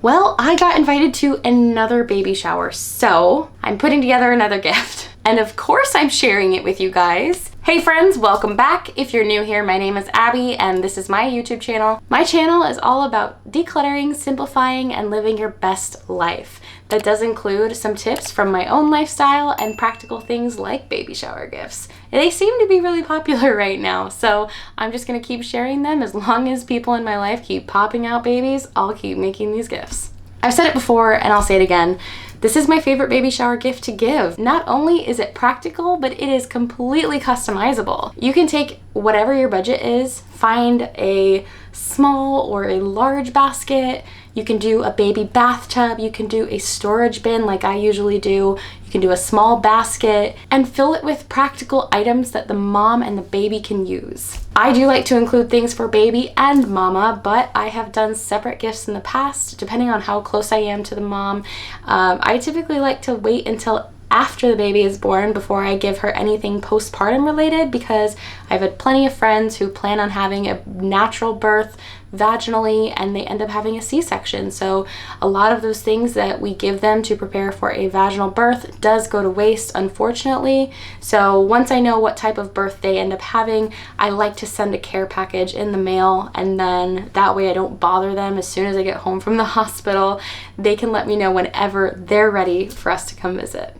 Well, I got invited to another baby shower, so I'm putting together another gift. And of course I'm sharing it with you guys. Hey friends, welcome back. If you're new here, my name is Abby and this is my YouTube channel. My channel is all about decluttering, simplifying, and living your best life. That does include some tips from my own lifestyle and practical things like baby shower gifts. They seem to be really popular right now, so I'm just gonna keep sharing them. As long as people in my life keep popping out babies, I'll keep making these gifts. I've said it before and I'll say it again. This is my favorite baby shower gift to give. Not only is it practical, but it is completely customizable. You can take whatever your budget is, find a small or a large basket. You can do a baby bathtub. You can do a storage bin like I usually do. You can do a small basket and fill it with practical items that the mom and the baby can use. I do like to include things for baby and mama, but I have done separate gifts in the past depending on how close I am to the mom. I typically like to wait until after the baby is born before I give her anything postpartum related, because I've had plenty of friends who plan on having a natural birth vaginally and they end up having a C-section. So a lot of those things that we give them to prepare for a vaginal birth does go to waste, unfortunately. So once I know what type of birth they end up having, I like to send a care package in the mail, and then that way I don't bother them. As soon as I get home from the hospital, they can let me know whenever they're ready for us to come visit.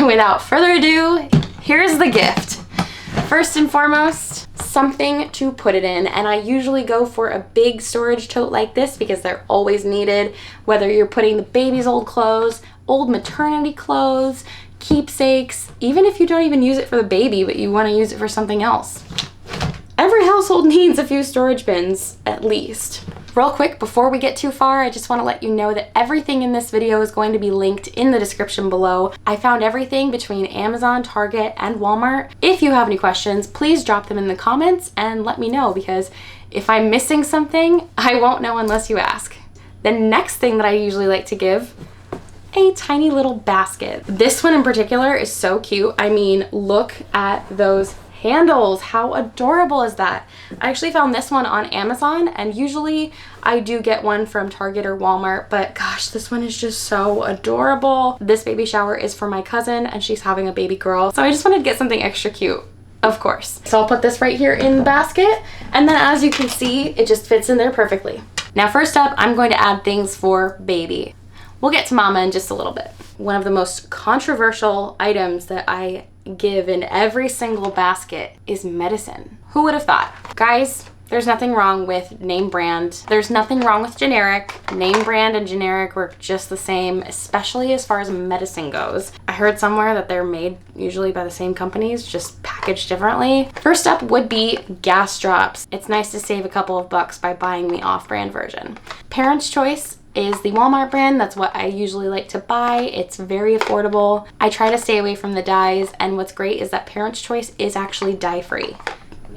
Without further ado, here's the gift. First and foremost, something to put it in, and I usually go for a big storage tote like this because they're always needed, whether you're putting the baby's old clothes, old maternity clothes, keepsakes, even if you don't even use it for the baby but you want to use it for something else. Every household needs a few storage bins, at least. Real quick, before we get too far, I just want to let you know that everything in this video is going to be linked in the description below. I found everything between Amazon, Target, and Walmart. If you have any questions, please drop them in the comments and let me know, because if I'm missing something, I won't know unless you ask. The next thing that I usually like to give, a tiny little basket. This one in particular is so cute. I mean, look at those handles. How adorable is that? I actually found this one on Amazon, and usually I do get one from Target or Walmart, but gosh, this one is just so adorable. This baby shower is for my cousin and she's having a baby girl, so I just wanted to get something extra cute, of course. So I'll put this right here in the basket, and then as you can see, it just fits in there perfectly. Now first up, I'm going to add things for baby. We'll get to mama in just a little bit. One of the most controversial items that I give in every single basket is medicine. Who would have thought? Guys, there's nothing wrong with name brand. There's nothing wrong with generic. Name brand and generic work just the same, especially as far as medicine goes. I heard somewhere that they're made usually by the same companies, just packaged differently. First up would be gas drops. It's nice to save a couple of bucks by buying the off-brand version. Parents' Choice is the Walmart brand. That's what I usually like to buy. It's very affordable. I try to stay away from the dyes, and what's great is that Parents' Choice is actually dye-free.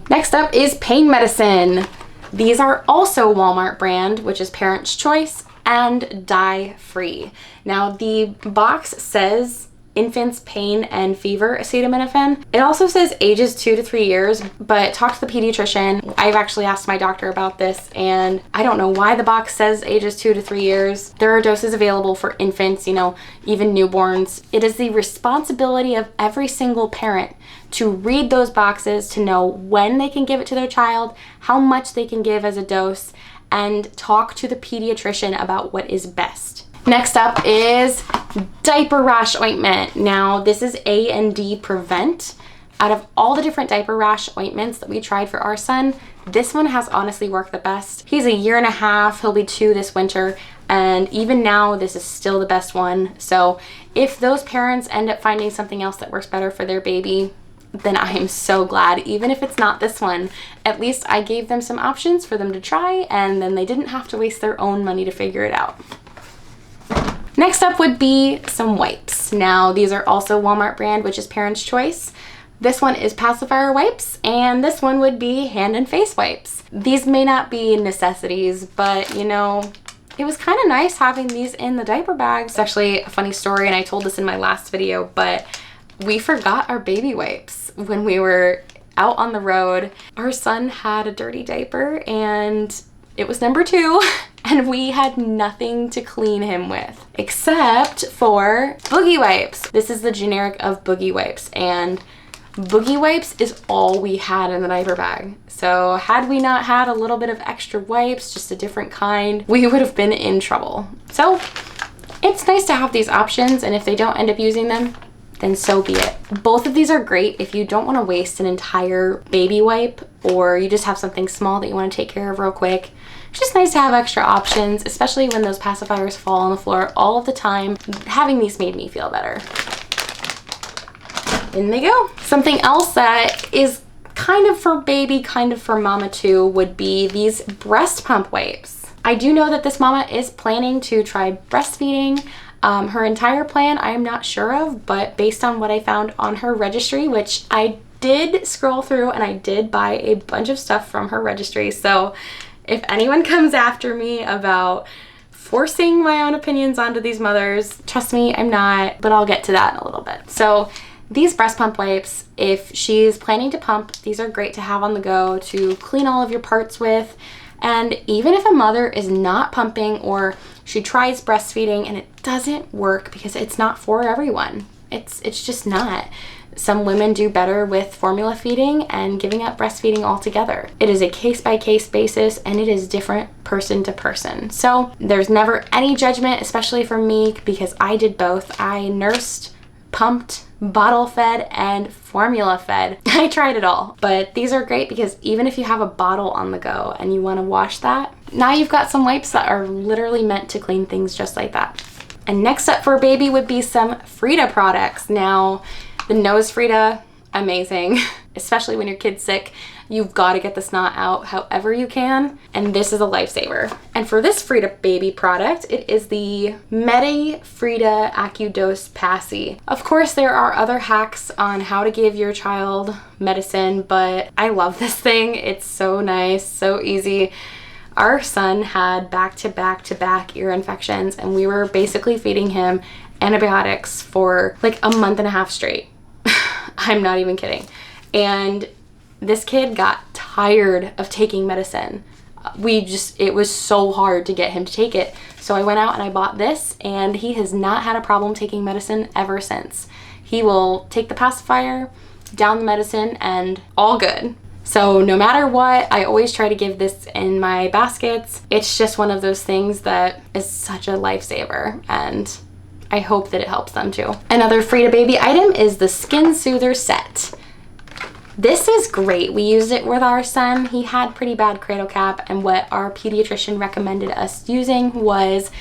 Next up is pain medicine. These are also Walmart brand, which is Parents' Choice, and dye-free. Now the box says infants pain and fever acetaminophen. It also says ages 2 to 3 years, but talk to the pediatrician. I've actually asked my doctor about this, and I don't know why the box says ages 2 to 3 years. There are doses available for infants, you know, even newborns. It is the responsibility of every single parent to read those boxes to know when they can give it to their child, how much they can give as a dose, and talk to the pediatrician about what is best. Next up is diaper rash ointment. Now this is A&D Prevent. Out of all the different diaper rash ointments that we tried for our son, this one has honestly worked the best. He's 1.5 years, he'll be 2 this winter, and even now this is still the best one. So if those parents end up finding something else that works better for their baby, then I am so glad. Even if it's not this one, at least I gave them some options for them to try, and then they didn't have to waste their own money to figure it out. Next up would be some wipes. Now these are also Walmart brand, which is Parents' Choice. This one is pacifier wipes, and this one would be hand and face wipes. These may not be necessities, but you know, it was kind of nice having these in the diaper bag. It's actually a funny story, and I told this in my last video, but we forgot our baby wipes when we were out on the road. Our son had a dirty diaper, and it was number 2. and we had nothing to clean him with except for boogie wipes. This is the generic of boogie wipes, and boogie wipes is all we had in the diaper bag. So had we not had a little bit of extra wipes, just a different kind, we would have been in trouble. So it's nice to have these options, and if they don't end up using them, then so be it. Both of these are great if you don't want to waste an entire baby wipe, or you just have something small that you want to take care of real quick. It's just nice to have extra options, especially when those pacifiers fall on the floor all of the time. Having these made me feel better. In they go. Something else that is kind of for baby, kind of for mama too, would be these breast pump wipes. I do know that this mama is planning to try breastfeeding. Her entire plan I am not sure of, but based on what I found on her registry, which I did scroll through and I did buy a bunch of stuff from her registry. So if anyone comes after me about forcing my own opinions onto these mothers, trust me, I'm not, but I'll get to that in a little bit. So these breast pump wipes, if she's planning to pump, these are great to have on the go to clean all of your parts with. And even if a mother is not pumping, or she tries breastfeeding and it doesn't work because it's not for everyone, it's just not. Some women do better with formula feeding and giving up breastfeeding altogether. It is a case-by-case basis, and it is different person to person. So there's never any judgment, especially for me, because I did both. I nursed, pumped, bottle fed, and formula fed. I tried it all. But these are great because even if you have a bottle on the go and you want to wash that, now you've got some wipes that are literally meant to clean things just like that. And next up for baby would be some Frida products. Now, the nose Frida, amazing. Especially when your kid's sick, you've got to get the snot out however you can, and this is a lifesaver. And for this Frida baby product, it is the Medi Frida AccuDose Passy. Of course, there are other hacks on how to give your child medicine, but I love this thing. It's so nice, so easy. Our son had back-to-back ear infections, and we were basically feeding him antibiotics for like a month and a half straight. I'm not even kidding. And this kid got tired of taking medicine. It was so hard to get him to take it. So I went out and I bought this, and he has not had a problem taking medicine ever since. He will take the pacifier, down the medicine, and all good. So no matter what, I always try to give this in my baskets. It's just one of those things that is such a lifesaver, and I hope that it helps them too. Another Frida baby item is the Skin Soother Set. This is great. We used it with our son. He had pretty bad cradle cap, and what our pediatrician recommended us using was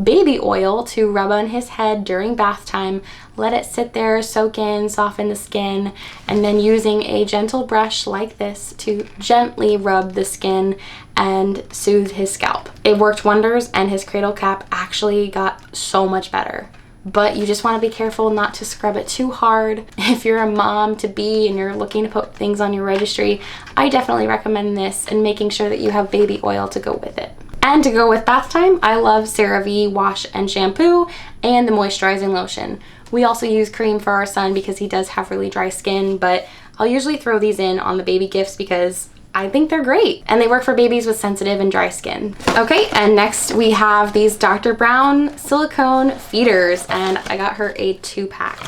baby oil to rub on his head during bath time, let it sit there, soak in, soften the skin, and then using a gentle brush like this to gently rub the skin and soothe his scalp. It worked wonders, and his cradle cap actually got so much better. But you just want to be careful not to scrub it too hard. If you're a mom to be and you're looking to put things on your registry, I definitely recommend this, and making sure that you have baby oil to go with it. And to go with bath time, I love CeraVe wash and shampoo and the moisturizing lotion. We also use cream for our son because he does have really dry skin, but I'll usually throw these in on the baby gifts because I think they're great, and they work for babies with sensitive and dry skin. Okay, and next we have these Dr. Brown silicone feeders, and I got her a 2-pack.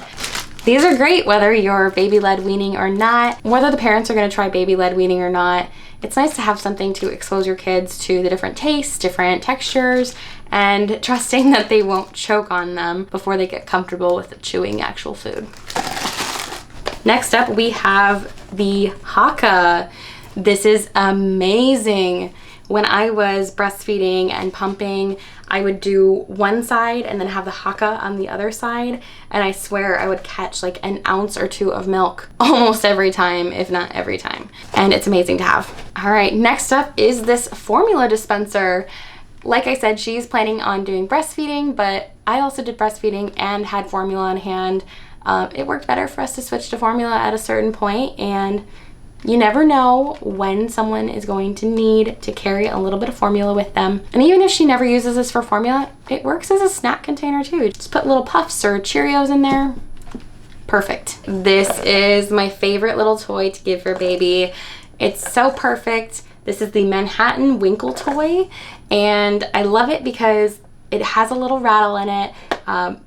These are great whether you're baby-led weaning or not, whether the parents are gonna try baby-led weaning or not. It's nice to have something to expose your kids to the different tastes, different textures, and trusting that they won't choke on them before they get comfortable with chewing actual food. Next up, we have the Haka. This is amazing. When I was breastfeeding and pumping, I would do one side and then have the Haka on the other side, and I swear I would catch like an ounce or two of milk almost every time, if not every time. And it's amazing to have. All right, next up is this formula dispenser. Like I said, she's planning on doing breastfeeding, but I also did breastfeeding and had formula on hand. It worked better for us to switch to formula at a certain point, and you never know when someone is going to need to carry a little bit of formula with them. And even if she never uses this for formula, it works as a snack container too. Just put little puffs or Cheerios in there. Perfect. This is my favorite little toy to give your baby. It's so perfect. This is the Manhattan Winkle toy, And I love it because it has a little rattle in it.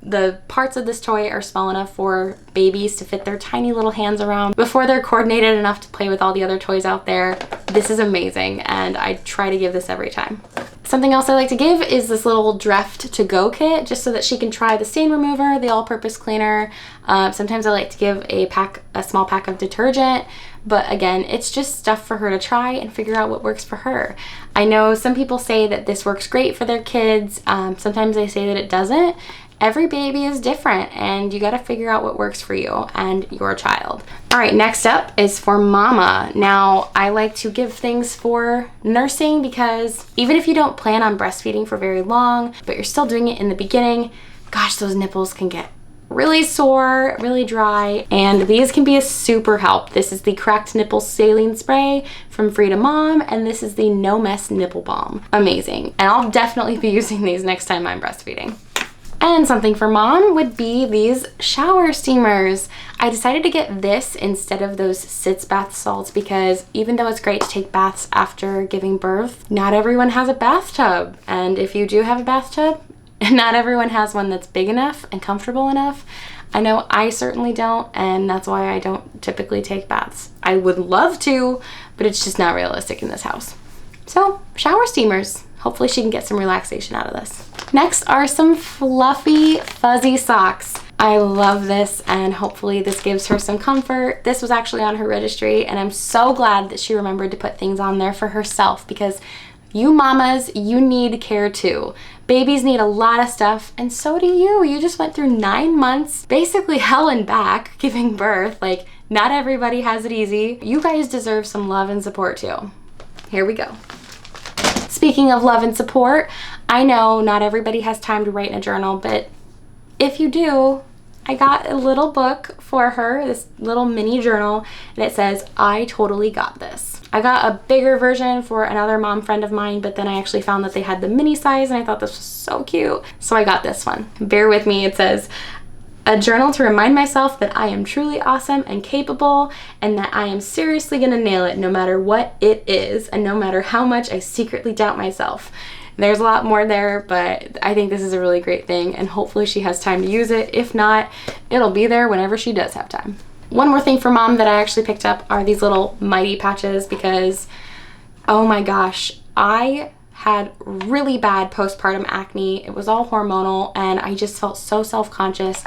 The parts of this toy are small enough for babies to fit their tiny little hands around before they're coordinated enough to play with all the other toys out there. This is amazing, and I try to give this every time. Something else I like to give is this little Dreft to-go kit, just so that she can try the stain remover, the all-purpose cleaner. Sometimes I like to give a small pack of detergent, but again, it's just stuff for her to try and figure out what works for her. I know some people say that this works great for their kids. Sometimes they say that it doesn't. Every baby is different, and you got to figure out what works for you and your child. All right, next up is for mama. Now, I like to give things for nursing because even if you don't plan on breastfeeding for very long, but you're still doing it in the beginning, gosh, those nipples can get really sore, really dry, and these can be a super help. This is the Cracked Nipple Saline Spray from Frida Mom, and this is the No Mess Nipple Balm. Amazing. And I'll definitely be using these next time I'm breastfeeding. And something for mom would be these shower steamers. I decided to get this instead of those sitz bath salts because even though it's great to take baths after giving birth, not everyone has a bathtub. And if you do have a bathtub, not everyone has one that's big enough and comfortable enough. I know I certainly don't, and that's why I don't typically take baths. I would love to, but it's just not realistic in this house. So, shower steamers. Hopefully she can get some relaxation out of this. Next are some fluffy, fuzzy socks. I love this, and hopefully this gives her some comfort. This was actually on her registry, and I'm so glad that she remembered to put things on there for herself because you mamas, you need care too. Babies need a lot of stuff, and so do you. You just went through 9 months, basically hell and back, giving birth. Like, not everybody has it easy. You guys deserve some love and support too. Here we go. Speaking of love and support, I know not everybody has time to write in a journal, but if you do, I got a little book for her, this little mini journal, and it says, I totally got this. I got a bigger version for another mom friend of mine, but then I actually found that they had the mini size, and I thought this was so cute, so I got this one. Bear with me, it says, a journal to remind myself that I am truly awesome and capable, and that I am seriously gonna nail it no matter what it is, and no matter how much I secretly doubt myself. There's a lot more there, but I think this is a really great thing, and hopefully she has time to use it. If not, it'll be there whenever she does have time. One more thing for mom that I actually picked up are these little Mighty patches because, oh my gosh, I had really bad postpartum acne. It was all hormonal, and I just felt so self-conscious.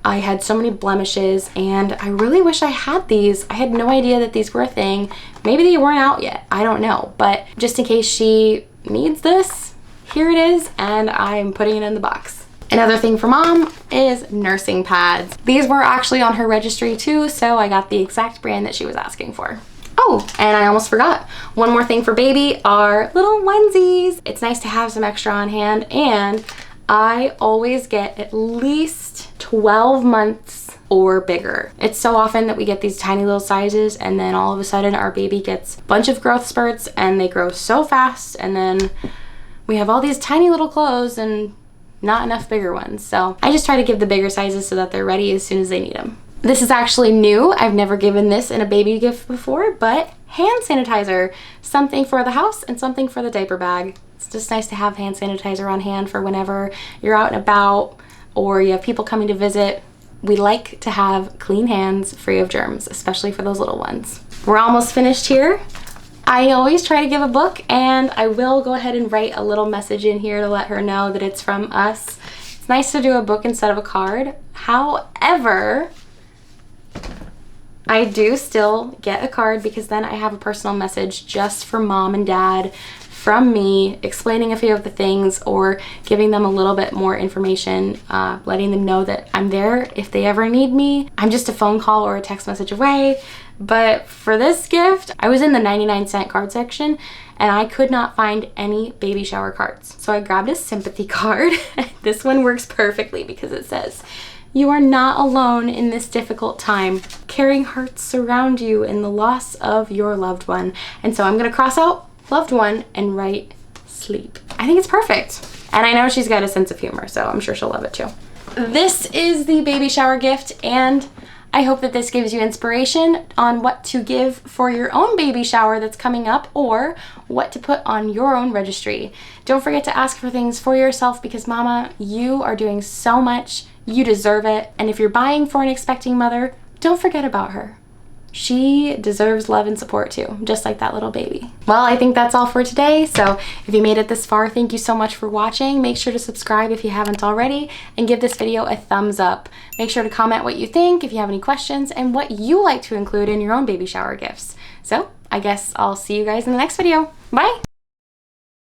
I had so many blemishes, and I really wish I had these. I had no idea that these were a thing. Maybe they weren't out yet, I don't know. But just in case she needs this, here it is, and I'm putting it in the box. Another thing for mom is nursing pads. These were actually on her registry too, so I got the exact brand that she was asking for. Oh, and I almost forgot. One more thing for baby are little onesies. It's nice to have some extra on hand, and I always get at least 12 months or bigger. It's so often that we get these tiny little sizes, and then all of a sudden our baby gets a bunch of growth spurts and they grow so fast, and then we have all these tiny little clothes and not enough bigger ones. So I just try to give the bigger sizes so that they're ready as soon as they need them. This is actually new. I've never given this in a baby gift before, but hand sanitizer. Something for the house and something for the diaper bag. It's just nice to have hand sanitizer on hand for whenever you're out and about or you have people coming to visit. We like to have clean hands free of germs, especially for those little ones. We're almost finished here. I always try to give a book, and I will go ahead and write a little message in here to let her know that it's from us. It's nice to do a book instead of a card. However, I do still get a card because then I have a personal message just for mom and dad from me, explaining a few of the things or giving them a little bit more information, letting them know that I'm there if they ever need me. I'm just a phone call or a text message away. But for this gift, I was in the 99-cent card section and I could not find any baby shower cards. So I grabbed a sympathy card. This one works perfectly because it says, "You are not alone in this difficult time. Caring hearts surround you in the loss of your loved one." And so I'm gonna cross out loved one and write sleep. I think it's perfect. And I know she's got a sense of humor, so I'm sure she'll love it too. This is the baby shower gift, and I hope that this gives you inspiration on what to give for your own baby shower that's coming up, or what to put on your own registry. Don't forget to ask for things for yourself, because mama, you are doing so much. You deserve it. And if you're buying for an expecting mother, don't forget about her. She deserves love and support too, just like that little baby. Well, I think that's all for today. So if you made it this far, thank you so much for watching. Make sure to subscribe if you haven't already, and give this video a thumbs up. Make sure to comment what you think, if you have any questions, and what you like to include in your own baby shower gifts. So I guess I'll see you guys in the next video. Bye.